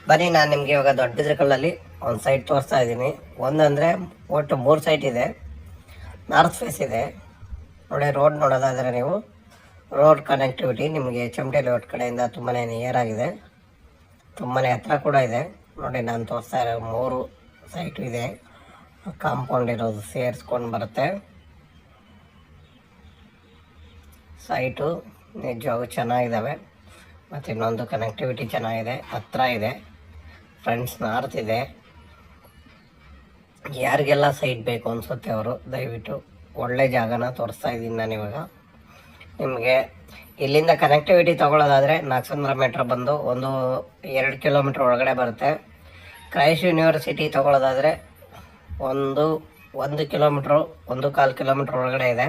ಬನ್ನಿ, ನಾನು ನಿಮಗೆ ಇವಾಗ ದೊಡ್ಡ ಬಿದ್ರಕಲ್ಲಲ್ಲಿ ಒಂದು ಸೈಟ್ ತೋರಿಸ್ತಾ ಇದ್ದೀನಿ. ಒಂದಂದರೆ ಒಟ್ಟು 3 ಸೈಟ್ ಇದೆ. ನಾರ್ತ್ ಫೇಸ್ ಇದೆ ನೋಡಿ. ರೋಡ್ ನೋಡೋದಾದರೆ ನೀವು ರೋಡ್ ಕನೆಕ್ಟಿವಿಟಿ ನಿಮಗೆ ಚಮಟೆ ಲೇಔಟ್ ಕಡೆಯಿಂದ ತುಂಬಾ ನಿಯರ್ ಆಗಿದೆ, ತುಂಬಾ ಹತ್ರ ಕೂಡ ಇದೆ ನೋಡಿ. ನಾನು ತೋರಿಸ್ತಾ ಇರೋ 3 ಸೈಟು ಇದೆ. ಕಾಂಪೌಂಡ್ ಇರೋದು ಸೇರಿಸ್ಕೊಂಡು ಬರುತ್ತೆ. ಸೈಟು ನಿಜವಾಗೂ ಚೆನ್ನಾಗಿದ್ದಾವೆ ಮತ್ತು ಇನ್ನೊಂದು ಕನೆಕ್ಟಿವಿಟಿ ಚೆನ್ನಾಗಿದೆ, ಹತ್ರ ಇದೆ. ಫ್ರೆಂಡ್ಸ್ ನಾರ್ತ್ ಇದೆ. ಯಾರಿಗೆಲ್ಲ ಸೈಟ್ ಬೇಕು ಅನಿಸುತ್ತೆ ಅವರು ದಯವಿಟ್ಟು ಒಳ್ಳೆ ಜಾಗನ ತೋರಿಸ್ತಾ ಇದ್ದೀನಿ ನಾನು ಇವಾಗ ನಿಮಗೆ. ಇಲ್ಲಿಂದ ಕನೆಕ್ಟಿವಿಟಿ ತೊಗೊಳ್ಳೋದಾದರೆ 400 ಮೀಟ್ರ್ ಬಂದು 1-2 ಕಿಲೋಮೀಟ್ರ್ ಒಳಗಡೆ ಬರುತ್ತೆ. ಕ್ರೈಸ್ಟ್ ಯೂನಿವರ್ಸಿಟಿ ತೊಗೊಳ್ಳೋದಾದರೆ 1 ಕಿಲೋಮೀಟ್ರು 1.25 ಕಿಲೋಮೀಟ್ರ್ ಒಳಗಡೆ ಇದೆ.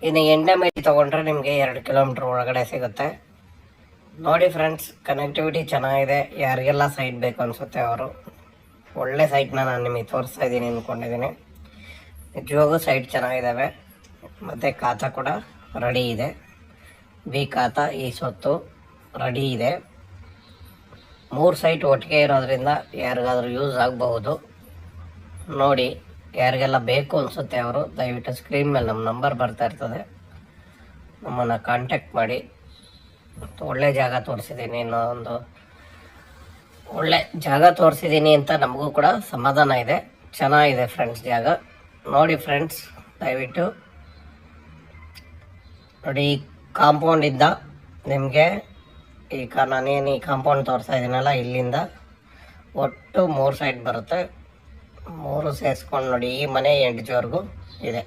ಇನ್ನು ಎಂಡಮೈಲಿ ತೊಗೊಂಡ್ರೆ ನಿಮಗೆ 2 ಕಿಲೋಮೀಟ್ರ್ ಒಳಗಡೆ ಸಿಗುತ್ತೆ ನೋಡಿ. ಫ್ರೆಂಡ್ಸ್ ಕನೆಕ್ಟಿವಿಟಿ ಚೆನ್ನಾಗಿದೆ. ಯಾರಿಗೆಲ್ಲ ಸೈಟ್ ಬೇಕು ಅನಿಸುತ್ತೆ ಅವರು ಒಳ್ಳೆ ಸೈಟ್ನ ನಾನು ನಿಮಗೆ ತೋರಿಸ್ತಾ ಇದ್ದೀನಿ ಅಂದ್ಕೊಂಡಿದ್ದೀನಿ. ನಿಜವಾಗೂ ಸೈಟ್ ಚೆನ್ನಾಗಿದ್ದಾವೆ ಮತ್ತು ಖಾತಾ ಕೂಡ ರೆಡಿ ಇದೆ. ಬಿ ಖಾತಾ ಈ ಸ್ವತ್ತು ರೆಡಿ ಇದೆ. 3 ಸೈಟ್ ಒಟ್ಟಿಗೆ ಇರೋದ್ರಿಂದ ಯಾರಿಗಾದ್ರೂ ಯೂಸ್ ಆಗಬಹುದು ನೋಡಿ. ಯಾರಿಗೆಲ್ಲ ಬೇಕು ಅನಿಸುತ್ತೆ ಅವರು ದಯವಿಟ್ಟು ಸ್ಕ್ರೀನ್ ಮೇಲೆ ನಮ್ಮ ನಂಬರ್ ಬರ್ತಾ ಇರ್ತದೆ, ನಮ್ಮನ್ನು ಕಾಂಟ್ಯಾಕ್ಟ್ ಮಾಡಿ. ಒಳ್ಳೆ ಜಾಗ ತೋರಿಸಿದ್ದೀನಿ, ಇನ್ನೊಂದು ಒಳ್ಳೆ ಜಾಗ ತೋರಿಸಿದ್ದೀನಿ ಅಂತ ನಮಗೂ ಕೂಡ ಸಮಾಧಾನ ಇದೆ. ಚೆನ್ನಾಗಿದೆ ಫ್ರೆಂಡ್ಸ್ ಜಾಗ ನೋಡಿ. ಫ್ರೆಂಡ್ಸ್ ದಯವಿಟ್ಟು ನೋಡಿ. ಈ ಕಾಂಪೌಂಡಿಂದ ನಿಮಗೆ ಈಗ ನಾನೇನು ಈ ಕಾಂಪೌಂಡ್ ತೋರಿಸ್ತಾ ಇದ್ದೀನಲ್ಲ, ಇಲ್ಲಿಂದ ಒಟ್ಟು 3 ಸೈಟ್ ಬರುತ್ತೆ. 3 ಸೇರಿಸ್ಕೊಂಡು ನೋಡಿ, ಈ ಮನೆ ಎಂಡ್ಜವರೆಗೂ ಇದೆ.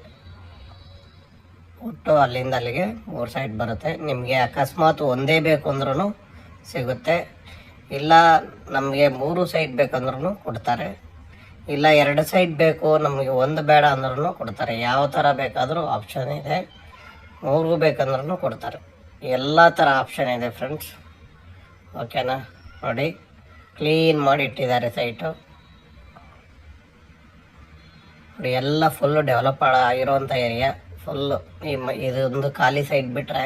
ಒಟ್ಟು ಅಲ್ಲಿಂದ ಅಲ್ಲಿಗೆ 3 ಸೈಟ್ ಬರುತ್ತೆ. ನಿಮಗೆ ಅಕಸ್ಮಾತ್ ಒಂದೇ ಬೇಕು ಅಂದ್ರೂ ಸಿಗುತ್ತೆ, ಇಲ್ಲ ನಮಗೆ 3 ಸೈಟ್ ಬೇಕಂದ್ರೂ ಕೊಡ್ತಾರೆ, ಇಲ್ಲ 2 ಸೈಟ್ ಬೇಕು ನಮಗೆ 1 ಬೇಡ ಅಂದ್ರೂ ಕೊಡ್ತಾರೆ. ಯಾವ ಥರ ಬೇಕಾದರೂ ಆಪ್ಷನ್ ಇದೆ. 3 ಬೇಕಂದ್ರೂ ಕೊಡ್ತಾರೆ. ಎಲ್ಲ ಥರ ಆಪ್ಷನ್ ಇದೆ ಫ್ರೆಂಡ್ಸ್, ಓಕೆನಾ. ನೋಡಿ ಕ್ಲೀನ್ ಮಾಡಿ ಇಟ್ಟಿದ್ದಾರೆ ಸೈಟು ನೋಡಿ. ಎಲ್ಲ ಫುಲ್ಲು ಡೆವಲಪ್ ಆಗಿರೋವಂಥ ಏರಿಯಾ. ಫುಲ್ಲು ಇದೊಂದು ಖಾಲಿ ಸೈಟ್ ಬಿಟ್ಟರೆ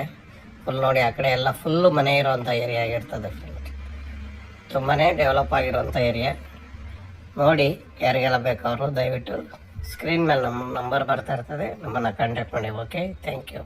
ಫುಲ್ ನೋಡಿ ಆ ಕಡೆ ಎಲ್ಲ ಫುಲ್ಲು ಮನೆ ಇರೋವಂಥ ಏರಿಯಾ ಆಗಿರ್ತದೆ ಫ್ರೆಂಡ್ಸ್. ತುಂಬಾ ಡೆವಲಪ್ ಆಗಿರೋವಂಥ ಏರಿಯಾ ನೋಡಿ. ಯಾರಿಗೆಲ್ಲ ಬೇಕಾದ್ರು ದಯವಿಟ್ಟು ಸ್ಕ್ರೀನ್ ಮೇಲೆ ನಮ್ಮ ನಂಬರ್ ಬರ್ತಾ ಇರ್ತದೆ, ನಮ್ಮನ್ನು ಕಾಂಟ್ಯಾಕ್ಟ್ ಮಾಡಿ. Okay, thank you.